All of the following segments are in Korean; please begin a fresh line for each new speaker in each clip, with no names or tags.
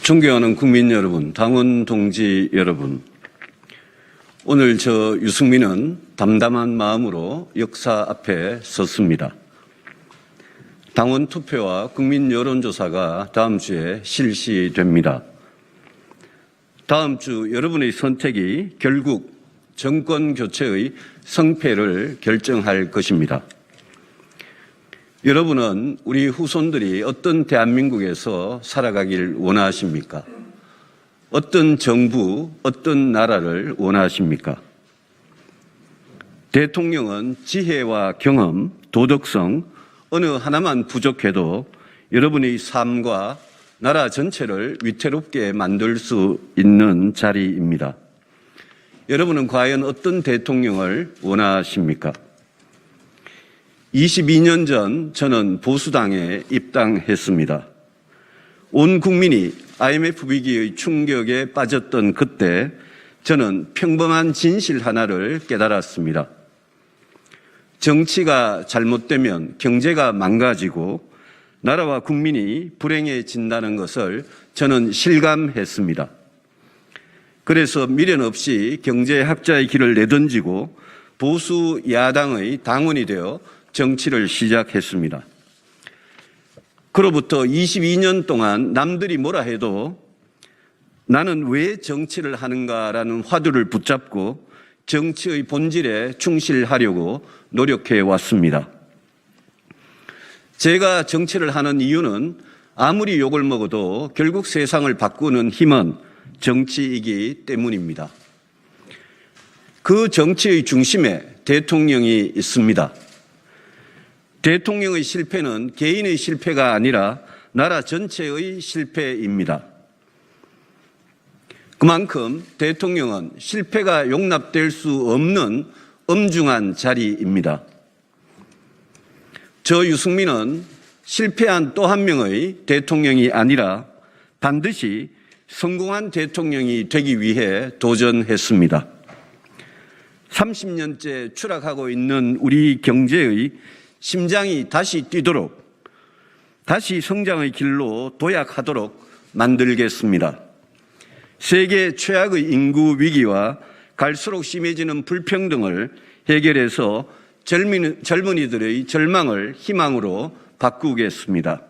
존경하는 국민 여러분, 당원 동지 여러분, 오늘 저 유승민은 담담한 마음으로 역사 앞에 섰습니다. 당원 투표와 국민 여론조사가 다음 주에 실시됩니다. 다음 주 여러분의 선택이 결국 정권 교체의 성패를 결정할 것입니다. 여러분은 우리 후손들이 어떤 대한민국에서 살아가길 원하십니까? 어떤 정부, 어떤 나라를 원하십니까? 대통령은 지혜와 경험, 도덕성 어느 하나만 부족해도 여러분의 삶과 나라 전체를 위태롭게 만들 수 있는 자리입니다. 여러분은 과연 어떤 대통령을 원하십니까? 22년 전 저는 보수당에 입당했습니다. 온 국민이 IMF 위기의 충격에 빠졌던 그때 저는 평범한 진실 하나를 깨달았습니다. 정치가 잘못되면 경제가 망가지고 나라와 국민이 불행해진다는 것을 저는 실감했습니다. 그래서 미련 없이 경제학자의 길을 내던지고 보수 야당의 당원이 되어 정치를 시작했습니다. 그로부터 22년 동안 남들이 뭐라 해도 나는 왜 정치를 하는가라는 화두를 붙잡고 정치의 본질에 충실하려고 노력해 왔습니다. 제가 정치를 하는 이유는 아무리 욕을 먹어도 결국 세상을 바꾸는 힘은 정치이기 때문입니다. 그 정치의 중심에 대통령이 있습니다. 대통령의 실패는 개인의 실패가 아니라 나라 전체의 실패입니다. 그만큼 대통령은 실패가 용납될 수 없는 엄중한 자리입니다. 저 유승민은 실패한 또 한 명의 대통령이 아니라 반드시 성공한 대통령이 되기 위해 도전했습니다. 30년째 추락하고 있는 우리 경제의 심장이 다시 뛰도록, 다시 성장의 길로 도약하도록 만들겠습니다. 세계 최악의 인구 위기와 갈수록 심해지는 불평등을 해결해서 젊은이들의 절망을 희망으로 바꾸겠습니다.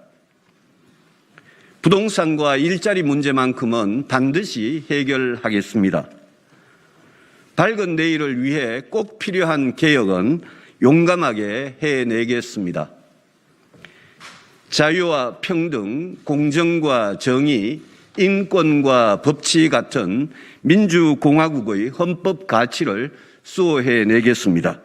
부동산과 일자리 문제만큼은 반드시 해결하겠습니다. 밝은 내일을 위해 꼭 필요한 개혁은 용감하게 해내겠습니다. 자유와 평등, 공정과 정의, 인권과 법치 같은 민주공화국의 헌법 가치를 수호해내겠습니다.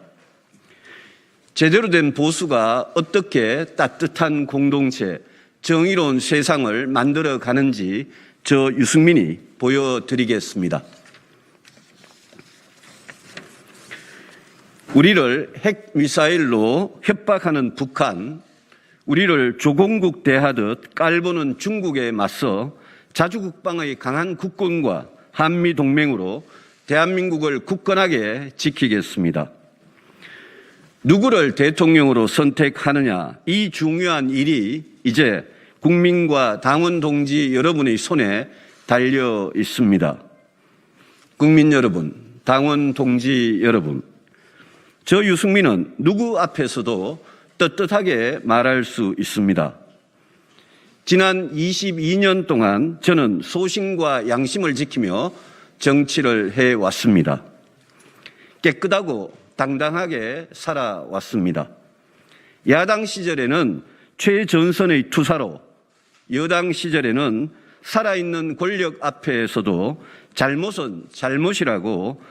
제대로 된 보수가 어떻게 따뜻한 공동체, 정의로운 세상을 만들어가는지 저 유승민이 보여드리겠습니다. 우리를 핵미사일로 협박하는 북한, 우리를 조공국 대하듯 깔보는 중국에 맞서 자주국방의 강한 국군과 한미동맹으로 대한민국을 굳건하게 지키겠습니다. 누구를 대통령으로 선택하느냐, 이 중요한 일이 이제 국민과 당원 동지 여러분의 손에 달려 있습니다. 국민 여러분, 당원 동지 여러분, 저 유승민은 누구 앞에서도 떳떳하게 말할 수 있습니다. 지난 22년 동안 저는 소신과 양심을 지키며 정치를 해왔습니다. 깨끗하고 당당하게 살아왔습니다. 야당 시절에는 최전선의 투사로, 여당 시절에는 살아있는 권력 앞에서도 잘못은 잘못이라고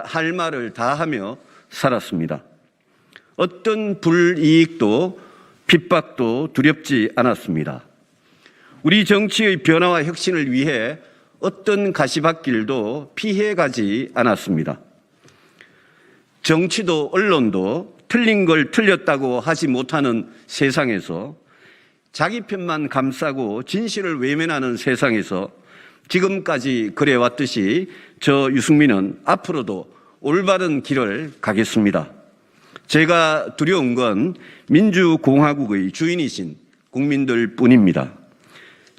할 말을 다 하며 살았습니다. 어떤 불이익도 핍박도 두렵지 않았습니다. 우리 정치의 변화와 혁신을 위해 어떤 가시밭길도 피해가지 않았습니다. 정치도 언론도 틀린 걸 틀렸다고 하지 못하는 세상에서, 자기 편만 감싸고 진실을 외면하는 세상에서 지금까지 그래왔듯이 저 유승민은 앞으로도 올바른 길을 가겠습니다. 제가 두려운 건 민주공화국의 주인이신 국민들 뿐입니다.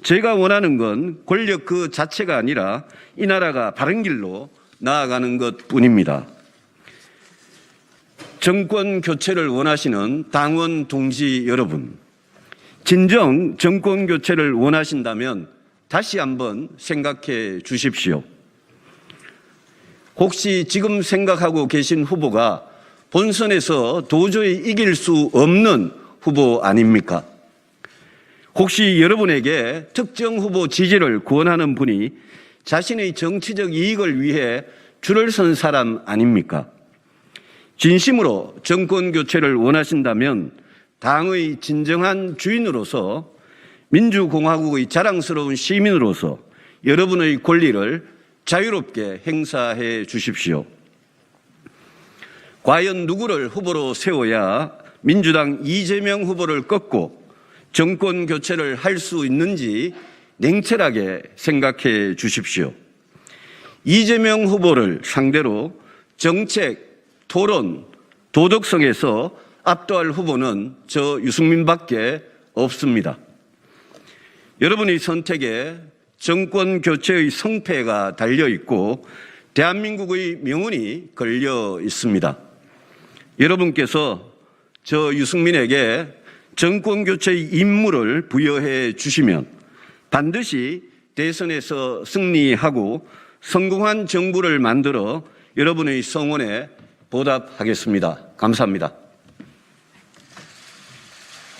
제가 원하는 건 권력 그 자체가 아니라 이 나라가 바른 길로 나아가는 것 뿐입니다. 정권 교체를 원하시는 당원 동지 여러분, 진정 정권 교체를 원하신다면 다시 한번 생각해 주십시오. 혹시 지금 생각하고 계신 후보가 본선에서 도저히 이길 수 없는 후보 아닙니까? 혹시 여러분에게 특정 후보 지지를 권하는 분이 자신의 정치적 이익을 위해 줄을 선 사람 아닙니까? 진심으로 정권 교체를 원하신다면 당의 진정한 주인으로서 민주공화국의 자랑스러운 시민으로서 여러분의 권리를 자유롭게 행사해 주십시오. 과연 누구를 후보로 세워야 민주당 이재명 후보를 꺾고 정권 교체를 할 수 있는지 냉철하게 생각해 주십시오. 이재명 후보를 상대로 정책, 토론, 도덕성에서 압도할 후보는 저 유승민밖에 없습니다. 여러분의 선택에 정권 교체의 성패가 달려 있고 대한민국의 명운이 걸려 있습니다. 여러분께서 저 유승민에게 정권 교체의 임무를 부여해 주시면 반드시 대선에서 승리하고 성공한 정부를 만들어 여러분의 성원에 보답하겠습니다. 감사합니다.